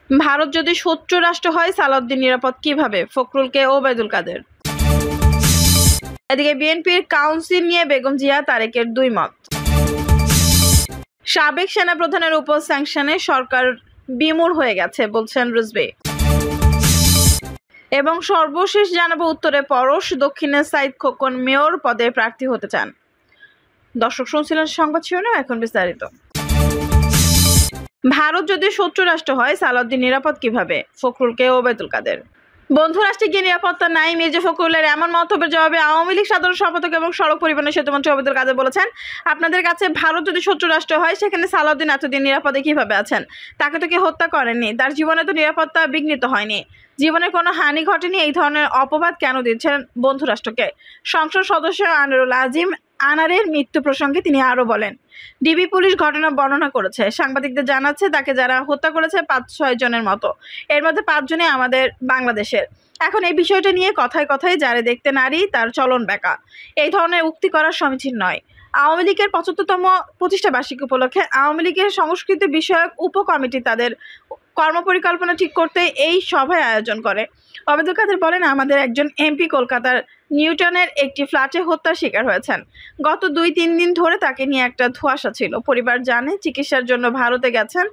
ভারত যদি শত্রু রাষ্ট্র হয় সালাউদ্দিন নিরাপদ কিভাবে, ফখরুলকে ওবায়দুল কাদের। এদিকে বিএনপির কাউন্সিল নিয়ে বেগম জিয়া তারেকের দুই মত। সাবেক সেনাপ্রধানের উপর স্যাংশনে সরকার বিমূঢ় হয়ে গেছে বলছেন রিজভী। এবং সর্বশেষ জানাবো উত্তরে পরশ দক্ষিণে সাইদ খোকন মেয়র পদে প্রার্থী হতে চান। দর্শক শুনছিলেন সংবাদ শিরোনাম, এখন বিস্তারিত। ভারত যদি শত্রু রাষ্ট্র হয় সালাউদ্দিন নিরাপদ কিভাবে, ফখরুলকে ওবায়দুল কাদের। বন্ধু রাষ্ট্রে গিয়ে নিরাপত্তা নাই, মির্জা ফখরুলের এমন মন্তব্যের জবাবে আওয়ামী লীগ সাধারণ সম্পাদক এবং সড়ক পরিবহন সেতুমন্ত্রী ওবায়দুল কাদের বলেছেন, আপনাদের কাছে ভারত যদি শত্রু রাষ্ট্র হয় সেখানে সালাউদ্দিন এতদিন নিরাপদে কিভাবে আছেন? তাকে তো কেউ হত্যা করেননি, তার জীবনে তো নিরাপত্তা বিঘ্নিত হয়নি, জীবনের কোনো হানি ঘটেনি, এই ধরনের অপবাদ কেন দিচ্ছেন বন্ধু রাষ্ট্রকে? সংসদ সদস্য আনোয়ারুল আজিম আনারের মৃত্যু প্রসঙ্গে তিনি আরো বলেন, ডিবি পুলিশ ঘটনা বর্ণনা করেছে, সাংবাদিকদের জানাচ্ছে তাকে যারা হত্যা করেছে 5-6 জনের মতো, এর মধ্যে 5 জনই আমাদের বাংলাদেশের। এখন এই বিষয়টা নিয়ে কথায় কথায় যারে দেখতে নারী তার চলন বেঁকা, এই ধরনের উক্তি করা সমীচীন নয়। আওয়ামী লীগের 75তম প্রতিষ্ঠা বার্ষিকী উপলক্ষে আওয়ামী লীগের সংস্কৃতি বিষয়ক উপকমিটি তাদের কর্মপরিকল্পনা ঠিক করতে এই সভায় আয়োজন করে। ওবায়দুল কাদের বলেন, আমাদের একজন এমপি কলকাতার নিউটনের একটি ফ্ল্যাটে হত্যার শিকার হয়েছেন। গত 2-3 দিন ধরে তাকে নিয়ে একটা ধোঁয়াশা ছিল। পরিবার জানে চিকিৎসার জন্য ভারতে গেছেন।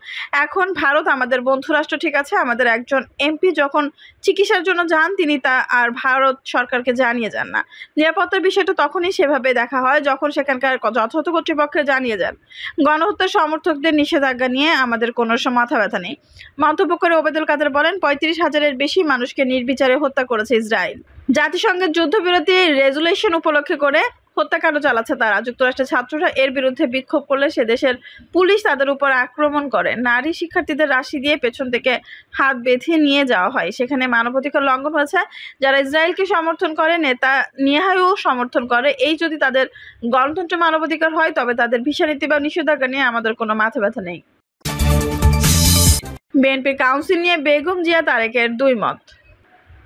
এখন ভারত আমাদের বন্ধু রাষ্ট্র, ঠিক আছে, আমাদের একজন এমপি যখন চিকিৎসার জন্য যান তিনি তা আর ভারত সরকারকে জানিয়ে যান না। নিরাপত্তার বিষয়টা তখনই সেভাবে দেখা হয় যখন সেখানকার যথাযথ কর্তৃপক্ষে জানিয়ে যান। গণহত্যার সমর্থকদের নিষেধাজ্ঞা নিয়ে আমাদের কোনো মাথা ব্যথা নেই মন্তব্য করে ওবায়দুল কাদের বলেন, 35,000-এর বেশি মানুষকে নির্বিচারে হত্যা করেছে ইসরায়েল। জাতিসংঘের যুদ্ধবিরতি রেজুলেশন উপলক্ষে করে হত্যাকাণ্ড চালাচ্ছে তারা। যুক্তরাষ্ট্রের ছাত্ররা এর বিরুদ্ধে বিক্ষোভ করলে সে দেশের পুলিশ তাদের উপর আক্রমণ করে। নারী শিক্ষার্থীদের রাশি দিয়ে পেছন থেকে হাত বেঁধে নিয়ে যাওয়া হয়। সেখানে মানবাধিকার লঙ্ঘন হয়েছে। যারা ইসরায়েলকে সমর্থন করে, নেতা নিহাইও সমর্থন করে, এই যদি তাদের গণতন্ত্র মানবাধিকার হয় তবে তাদের ভিসা নীতি বা নিষেধাজ্ঞা নিয়ে আমাদের কোনো মাথা ব্যথা নেই। বিএনপির কাউন্সিল নিয়ে বেগম জিয়া তারেকের দুই মত।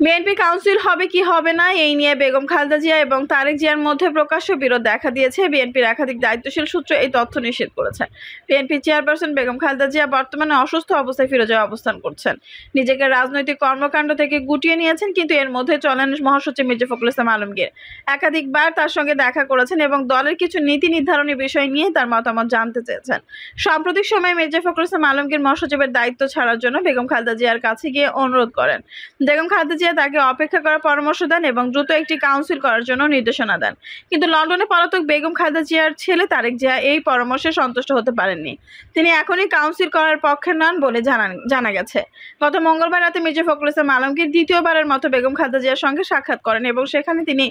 বিএনপি কাউন্সিল হবে কি হবে না এই নিয়ে বেগম খালেদা জিয়া এবং তারেক জিয়ার মধ্যে প্রকাশ্য বিরোধ দেখা দিয়েছে। বিএনপির একাধিক দায়িত্বশীল সূত্র এই তথ্য নিশ্চিত করেছে। বিএনপি চেয়ারপারসন বেগম খালেদা জিয়া বর্তমানে অসুস্থ অবস্থায় ফিরোজায় অবস্থান করছেন। নিজেকে রাজনৈতিক কর্মকাণ্ড থেকে গুটিয়ে নিয়েছেন, কিন্তু এর মধ্যে চলেন মহাসচিব মির্জা ফখরুল ইসলাম আলমগীর। একাধিকবার তার সঙ্গে দেখা করেছেন এবং দলের কিছু নীতি নির্ধারণী বিষয় নিয়ে তার মতামত জানতে চেয়েছেন। সাম্প্রতিক সময়ে মির্জা ফখরুল ইসলাম আলমগীর মহাসচিবের দায়িত্ব ছাড়ার জন্য বেগম খালেদা জিয়ার কাছে গিয়ে অনুরোধ করেন। বেগম খালেদা তাকে অপেক্ষা করার পরামর্শ দেন এবং দ্রুত একটি কাউন্সিল করার জন্য নির্দেশনা দেন। কিন্তু লন্ডনে পলাতক বেগম খালেদা জিয়ার ছেলে তারেক জিয়া এই পরামর্শে সন্তুষ্ট হতে পারেননি। তিনি এখনই কাউন্সিল করার পক্ষে নন বলে জানা গেছে। গত মঙ্গলবার রাতে মির্জা ফখরুল ইসলাম আলমগীর দ্বিতীয়বারের মতো বেগম খালেদা জিয়ার সঙ্গে সাক্ষাৎ করেন এবং সেখানে তিনি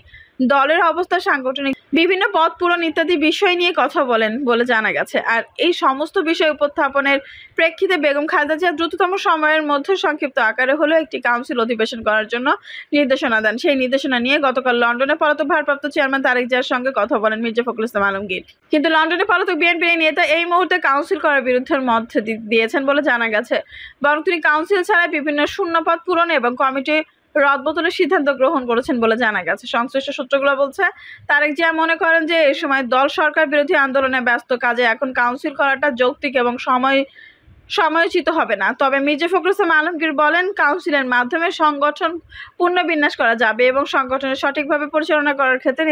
দলের অবস্থা, সাংগঠনিক বিভিন্ন পদ পূরণ ইত্যাদি বিষয় নিয়ে কথা বলেন বলে জানা গেছে। আর এই সমস্ত বিষয় উপস্থাপনের প্রেক্ষিতে বেগম খালেদা জিয়া দ্রুততম সময়ের মধ্যে সংক্ষিপ্ত আকারে হলেও একটি কাউন্সিল অধিবেশন করার জন্য নির্দেশনা দেন। সেই নির্দেশনা নিয়ে গতকাল লন্ডনে পলাতক ভারপ্রাপ্ত চেয়ারম্যান তারেক জিয়ার সঙ্গে কথা বলেন মির্জা ফখরুল ইসলাম আলমগীর। কিন্তু লন্ডনে পলাতক বিএনপির এই নেতা এই মুহূর্তে কাউন্সিল করার বিরুদ্ধে মত দিয়েছেন বলে জানা গেছে। বরং তিনি কাউন্সিল ছাড়াই বিভিন্ন শূন্যপদ পূরণ এবং কমিটি রদবদলের সিদ্ধান্ত গ্রহণ করেছেন বলে জানা গেছে। সংশ্লিষ্ট সূত্রগুলো বলছে, তারেক জিয়া মনে করেন যে এই সময় দল সরকার বিরোধী আন্দোলনে ব্যস্ত, কাজে এখন কাউন্সিল করাটা যৌক্তিক এবং সময়োচিত হবে না। তবে মির্জা ফখরুল ইসলাম আলমগীর বলেন, কাউন্সিলের মাধ্যমে সংগঠন পুনর্বিন্যাস করা যাবে এবং সংগঠনের সঠিকভাবে পরিচালনা করার ক্ষেত্রে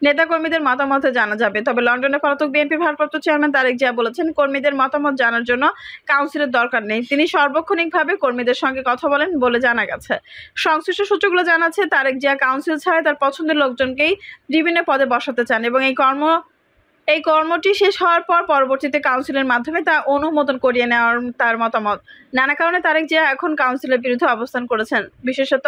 নেতাকর্মীদের মতামত জানা যাবে। তবে লন্ডনে পলাতক বিএনপির ভারপ্রাপ্ত চেয়ারম্যান তারেক জিয়া বলেছেন, কর্মীদের মতামত জানার জন্য কাউন্সিলের দরকার নেই। তিনি সার্বক্ষণিকভাবে কর্মীদের সঙ্গে কথা বলেন বলে জানা গেছে। সংশ্লিষ্ট সূত্রগুলো জানাচ্ছে, তারেক জিয়া কাউন্সিল ছাড়াই তার পছন্দের লোকজনকেই বিভিন্ন পদে বসাতে চান এবং এই কর্মটি শেষ হওয়ার পর পরবর্তীতে কাউন্সিলের মাধ্যমে তা অনুমোদন করিয়ে নেওয়ার তার মতামত। নানা কারণে তারেক জিয়া এখন কাউন্সিলের বিরুদ্ধে অবস্থান করেছেন। বিশেষত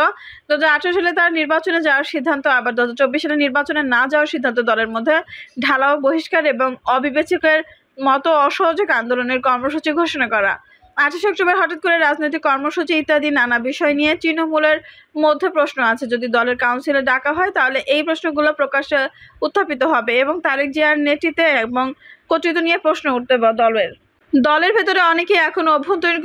2018 সালে তার নির্বাচনে যাওয়ার সিদ্ধান্ত, আবার 2024 সালে নির্বাচনে না যাওয়ার সিদ্ধান্ত দলের মধ্যে ঢালাও বহিষ্কার এবং অবিবেচকের মতো অসহযোগ আন্দোলনের কর্মসূচি ঘোষণা করা। 28 অক্টোবর হঠাৎ করে রাজনৈতিক কর্মসূচি ইত্যাদি নানা বিষয় নিয়ে তৃণমূলের মধ্যে প্রশ্ন আছে। যদি দলের কাউন্সিলে ডাকা হয় তাহলে এই প্রশ্নগুলো প্রকাশ্যে উত্থাপিত হবে এবং তারেক জিয়ার নেতৃত্বে এবং কর্তৃত্ব নিয়ে প্রশ্ন উঠতে দলের। দলের ভেতরে অনেকেই এখনো অভ্যন্তরীণ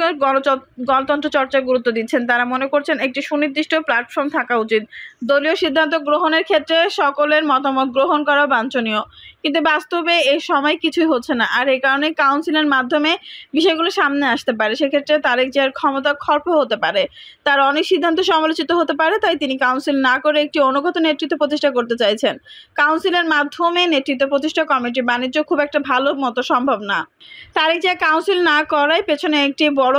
গণতন্ত্র চর্চায় গুরুত্ব দিচ্ছেন। তারা মনে করছেন একটি সুনির্দিষ্ট প্ল্যাটফর্ম থাকা উচিত। দলীয় সিদ্ধান্ত গ্রহণের ক্ষেত্রে সকলের মতামত গ্রহণ করা বাঞ্ছনীয়, কিন্তু বাস্তবে এই সময় কিছুই হচ্ছে না। আর এই কারণে কাউন্সিলের মাধ্যমে বিষয়গুলো সামনে আসতে পারে। সেক্ষেত্রে তারেক জিয়ার ক্ষমতা খর্ব হতে পারে, তার অনেক সিদ্ধান্ত সমালোচিত হতে পারে। তাই তিনি কাউন্সিল না করে একটি অনুগত নেতৃত্ব প্রতিষ্ঠা করতে চাইছেন। কাউন্সিলের মাধ্যমে নেতৃত্ব প্রতিষ্ঠা কমিটি বাণিজ্য খুব একটা ভালো মতো সম্ভব না। তারেক জিয়া কাউন্সিল না করার পেছনে একটি বড়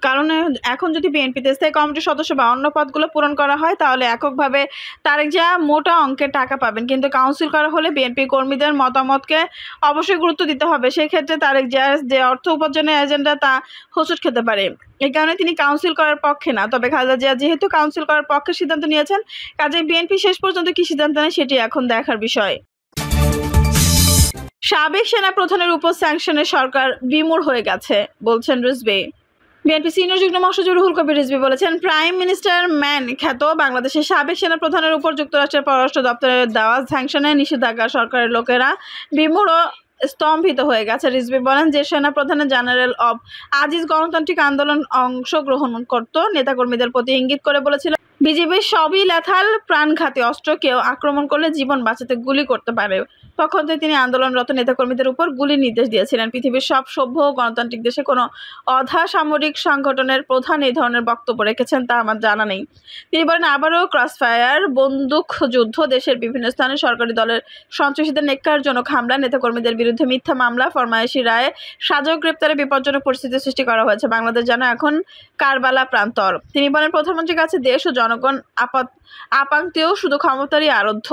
কারণ এখন যদি বিএনপিতে স্থায়ী কমিটির সদস্য বা অন্য পদগুলো পূরণ করা হয়, তাহলে এককভাবে তারেক জিয়া মোটা অঙ্কের টাকা পাবেন। কিন্তু কাউন্সিল করা হলে বিএনপি কর্মীদের মতামতকে অবশ্যই গুরুত্ব দিতে হবে। সেক্ষেত্রে তারেক জিয়ার যে অর্থ উপার্জনের এজেন্ডা তা হোঁচট খেতে পারে। এই কারণে তিনি কাউন্সিল করার পক্ষে না। তবে খালেদা জিয়া যেহেতু কাউন্সিল করার পক্ষে সিদ্ধান্ত নিয়েছেন, কাজেই বিএনপি শেষ পর্যন্ত কি সিদ্ধান্ত নেয় সেটি এখন দেখার বিষয়। সাবেক সেনা প্রধানের উপর স্যাংশনে সরকার বিমূঢ় হয়ে গেছে বলছেন রিজভী। বিএনপি সিনিয়র যুগ্ম মহাসচিব রুহুল কবির রিজভী বলেছেন, প্রাইম মিনিস্টার ম্যান খ্যাত বাংলাদেশের সাবেক সেনা প্রধানের উপর যুক্তরাষ্ট্রের পররাষ্ট্র দপ্তরের দেওয়া স্যাংশনে নিষেধাজ্ঞা সরকারের লোকেরা বিমূঢ় স্তম্ভিত হয়ে গেছে। রিজভী বলেন, যে সেনা প্রধানের জেনারেল অব আজিজ গণতান্ত্রিক আন্দোলন অংশগ্রহণ করত নেতাকর্মীদের প্রতি ইঙ্গিত করে বলেছিল, বিজেপির সবই লেথাল প্রাণঘাতী অস্ত্র, কেউ আক্রমণ করলে জীবন বাঁচাতে গুলি করতে পারে। পক্ষান্তরে তিনি আন্দোলনরত নেতাকর্মীদের উপর গুলির নির্দেশ দিয়েছিলেন। পৃথিবীর সব সভ্য ও গণতান্ত্রিক দেশে কোনো অধা সামরিক সংগঠনের প্রধান এই ধরনের বক্তব্য রেখেছেন তা আমার জানা নেই। তিনি বলেন, আবারও ক্রসফায়ার, বন্দুক যুদ্ধ, দেশের বিভিন্ন স্থানে সরকারি দলের সন্ত্রাসীদের নেককারজনক হামলা, নেতাকর্মীদের বিরুদ্ধে মিথ্যা মামলা, ফরমায়েশি রায়ে সাজা ও গ্রেপ্তারে বিপজ্জনক পরিস্থিতি সৃষ্টি করা হয়েছে। বাংলাদেশ যেন এখন কারবালা প্রান্তর। তিনি বলেন, প্রধানমন্ত্রীর কাছে দেশ ও জনগণ আপাঙ্ক্তেয় শুধু ক্ষমতারই আরাধ্য।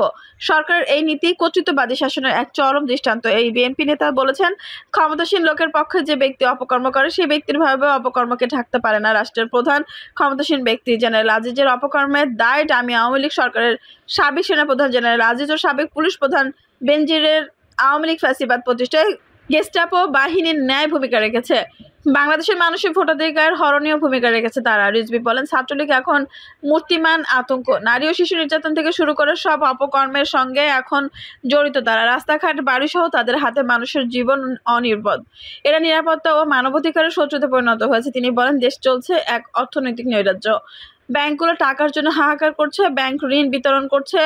সরকারের এই নীতি কর্তৃত্ববাদী শাসনের এক চরম দৃষ্টান্ত। এই বিএনপি নেতা বলেছেন, ক্ষমতাসীন লোকের পক্ষে যে ব্যক্তি অপকর্ম করে সেই ব্যক্তির ভাবে অপকর্মকে ঢাকতে পারে না রাষ্ট্রের প্রধান ক্ষমতাসীন ব্যক্তি। জেনারেল আজিজের অপকর্মের দায় আমি আওয়ামী লীগ সরকারের সাবেক সেনাপ্রধান জেনারেল আজিজ ও সাবেক পুলিশ প্রধান বেনজিরের আওয়ামী লীগ ফ্যাসিবাদ প্রতিষ্ঠায় গেস্টাপো বাহিনীর ন্যায় ভূমিকা রেখেছে। বাংলাদেশের মানুষের ভোটাধিকার হরণীয় ভূমিকা রেখেছে তারা। রিজভী বলেন, ছাত্রলীগ এখন মূর্তিমান আতঙ্ক। নারী ও শিশু নির্যাতন থেকে শুরু করে সব অপকর্মের সঙ্গে এখন জড়িত তারা। রাস্তাঘাট, বাড়িসহ তাদের হাতে মানুষের জীবন অনির্বদ। এরা নিরাপত্তা ও মানবাধিকারের শত্রুতে পরিণত হয়েছে। তিনি বলেন, দেশ চলছে এক অর্থনৈতিক নৈরাজ্য। ব্যাংকগুলো টাকার জন্য হাহাকার করছে, ব্যাংক ঋণ বিতরণ করছে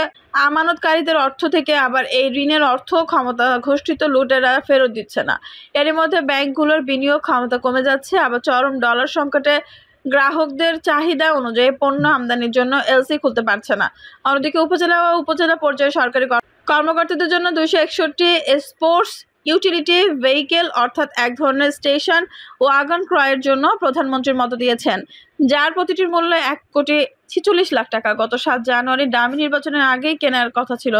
আমানতকারীদের অর্থ থেকে, আবার এই ঋণের অর্থ ক্ষমতা ঘোষিত লুটেরা ফেরত দিচ্ছে না। এরই মধ্যে ব্যাংকগুলোর বিনিয়োগ ক্ষমতা কমে যাচ্ছে। আবার চরম ডলার সংকটে গ্রাহকদের চাহিদা অনুযায়ী পণ্য আমদানির জন্য এলসি খুলতে পারছে না। অন্যদিকে উপজেলা পর্যায়ে সরকারি কর্মকর্তাদের জন্য 261 স্পোর্টস ইউটিলিটি ভেহিকেল অর্থাৎ এক ধরনের স্টেশন ওয়াগন ক্রয়ের জন্য প্রধানমন্ত্রীর মত দিয়েছেন, যার প্রতিটির মূল্য 1,46,00,000 টাকা। গত 7 জানুয়ারি ডামি নির্বাচনের আগেই কেনার কথা ছিল,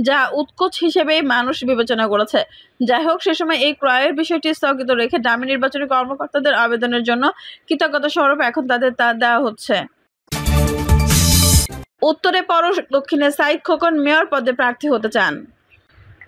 যা উৎকোচ হিসেবেই মানুষ বিবেচনা করেছে। যাই হোক, সে সময় এই ক্রয়ের বিষয়টি স্থগিত রেখে ডামি নির্বাচনী কর্মকর্তাদের আবেদনের জন্য কৃতজ্ঞতা স্বরূপ এখন তাদের তা দেওয়া হচ্ছে। উত্তরে পরশ, দক্ষিণে সাঈদ খোকন মেয়র পদে প্রার্থী হতে চান।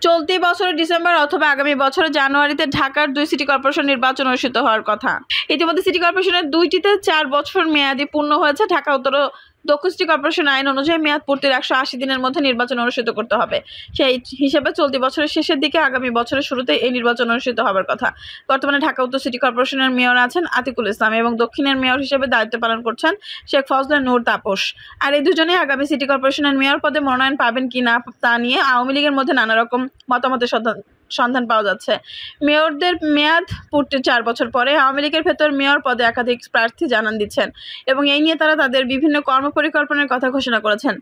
চলতি বছরের ডিসেম্বর অথবা আগামী বছরের জানুয়ারিতে ঢাকার 2 সিটি কর্পোরেশন নির্বাচন অনুষ্ঠিত হওয়ার কথা। ইতিমধ্যে সিটি কর্পোরেশনের 2টিতে 4 বছর মেয়াদি পূর্ণ হয়েছে। ঢাকা উত্তর ও দক্ষিণ সিটি কর্পোরেশন আইন অনুযায়ী মেয়াদ পূর্তির 180 দিনের মধ্যে নির্বাচন অনুষ্ঠিত করতে হবে। সেই হিসেবে চলতি বছরের শেষের দিকে আগামী বছরের শুরুতে এই নির্বাচন অনুষ্ঠিত হওয়ার কথা। বর্তমানে ঢাকা উত্তর সিটি কর্পোরেশনের মেয়র আছেন আতিকুল ইসলাম এবং দক্ষিণের মেয়র হিসেবে দায়িত্ব পালন করছেন শেখ ফজলে নূর তাপস। আর এই দুজনেই আগামী সিটি কর্পোরেশনের মেয়র পদে মনোনয়ন পাবেন কি না তা নিয়ে আওয়ামী লীগের মধ্যে নানা রকম মতামতের সন্ধান পাওয়া যাচ্ছে। মেয়রদের মেয়াদ পূর্তির 4 বছর পরে আওয়ামী লীগের ভেতর মেয়র পদে একাধিক প্রার্থী জানান দিচ্ছেন এবং এই নিয়ে তারা তাদের বিভিন্ন কর্মপরিকল্পনার কথা ঘোষণা করেছেন।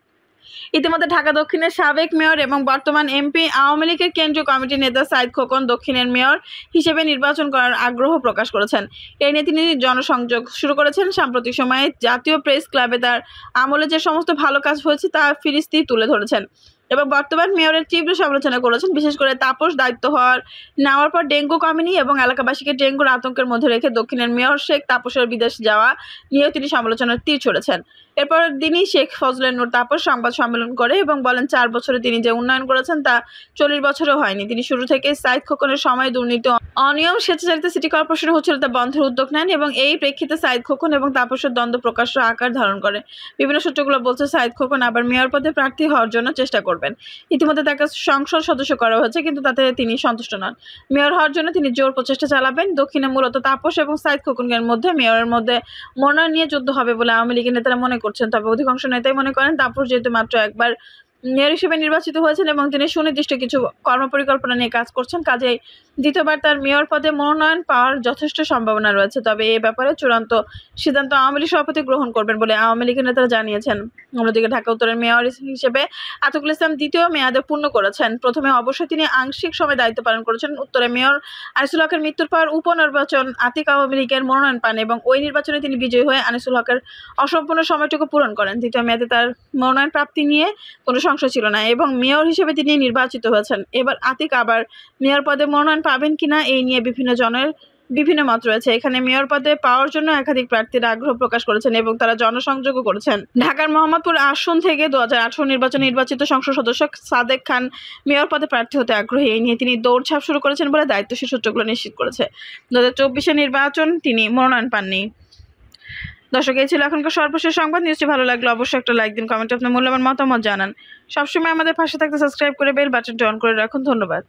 ইতিমধ্যে ঢাকা দক্ষিণের সাবেক মেয়র এবং বর্তমান এমপি আওয়ামী লীগের কেন্দ্রীয় কমিটির নেতা সাঈদ খোকন দক্ষিণের মেয়র হিসেবে নির্বাচন করার আগ্রহ প্রকাশ করেছেন। এই নিয়ে তিনি জনসংযোগ শুরু করেছেন। সাম্প্রতিক সময়ে জাতীয় প্রেস ক্লাবে তার আমলে যে সমস্ত ভালো কাজ হয়েছে তা ফিরিস্তি তুলে ধরেছেন এবং বর্তমান মেয়রের তীব্র সমালোচনা করেছেন। বিশেষ করে তাপস দায়িত্ব নেওয়ার পর ডেঙ্গু কমেনি এবং এলাকাবাসীকে ডেঙ্গুর আতঙ্কের মধ্যে রেখে দক্ষিণের মেয়র শেখ তাপসের বিদেশ যাওয়া নিয়েও তিনি সমালোচনার তীর ছড়েছেন। এরপরের দিনই শেখ ফজলে নূর তাপস সংবাদ সম্মেলন করে এবং বলেন 4 বছরে তিনি যে উন্নয়ন করেছেন তা 40 বছরেও হয়নি। তিনি শুরু থেকে সাঈদ খোকনের সময় দুর্নীতি অনিয়ম স্বেচ্ছাচারিতা সিটি কর্পোরেশন হচ্ছিল তা বন্ধের উদ্যোগ নেন এবং এই প্রেক্ষিতে সাঈদ খোকন এবং তাপসের দ্বন্দ্ব প্রকাশ্য আকার ধারণ করে। বিভিন্ন সূত্রগুলো বলছে সাঈদ খোকন আবার মেয়র পদে প্রার্থী হওয়ার জন্য চেষ্টা করবেন। ইতিমধ্যে তাকে সংসদ সদস্য করা হয়েছে, কিন্তু তাতে তিনি সন্তুষ্ট নন। মেয়র হওয়ার জন্য তিনি জোর প্রচেষ্টা চালাবেন। দক্ষিণে মূলত তাপস এবং সাঈদ খোকনের মধ্যে মেয়রের মধ্যে মনোনয়ন নিয়ে যুদ্ধ হবে বলে আওয়ামী লীগের নেতারা মনে করছেন। তবে অধিকাংশ নেতাই মনে করেন তাপস যেহেতু মাত্র একবার মেয়র হিসেবে নির্বাচিত হয়েছেন এবং তিনি সুনির্দিষ্ট কিছু কর্মপরিকল্পনা নিয়ে কাজ করছেন, কাজেই দ্বিতীয়বার তার মেয়র পদে মনোনয়ন পাওয়ার যথেষ্ট সম্ভাবনা রয়েছে। তবে এ ব্যাপারে চূড়ান্ত সিদ্ধান্ত আওয়ামী লীগ সভাপতি গ্রহণ করবেন বলে আওয়ামী লীগের নেতারা জানিয়েছেন। অন্যদিকে ঢাকা উত্তরের মেয়র হিসেবে আতিকুল ইসলাম দ্বিতীয় মেয়াদে পূর্ণ করেছেন। প্রথমে অবশ্যই তিনি আংশিক সময় দায়িত্ব পালন করেছেন। উত্তরে মেয়র আনিসুল হকের মৃত্যুর পর উপনির্বাচন আতিক আওয়ামী লীগের মনোনয়ন পান এবং ওই নির্বাচনে তিনি বিজয়ী হয়ে আনিসুল হকের অসম্পূর্ণ সময়টুকু পূরণ করেন। দ্বিতীয় মেয়াদে তার মনোনয়ন প্রাপ্তি নিয়ে কোনো সংশয় ছিল না এবং মেয়র হিসেবে তিনি নির্বাচিত হয়েছেন। এবার আতিক আবার মেয়র পদে মনোনয়ন পাবেন কিনা এই নিয়ে বিভিন্ন জনের বিভিন্ন মত রয়েছে। এখানে মেয়র পদে পাওয়ার জন্য একাধিক প্রার্থীরা আগ্রহ প্রকাশ করেছেন এবং তারা জনসংযোগও করেছেন। ঢাকার মোহাম্মদপুর আসন থেকে 2018 নির্বাচনে নির্বাচিত সংসদ সদস্য সাদেক খান মেয়র পদে প্রার্থী হতে আগ্রহী। এই নিয়ে তিনি দৌড়ঝাঁপ শুরু করেছেন বলে দায়িত্বশীল সূত্রগুলো নিশ্চিত করেছে। 2024 নির্বাচন তিনি মনোনয়ন পাননি। দর্শক, এই ছিল এখনকার সর্বশেষ সংবাদ। নিউজটি ভালো লাগলে অবশ্যই একটা লাইক দিন, কমেন্টে আপনার মূল্যবান মতামত জানান। সবসময় আমাদের পাশে থাকতে সাবস্ক্রাইব করে বেল বাটনটি অন করে রাখুন। ধন্যবাদ।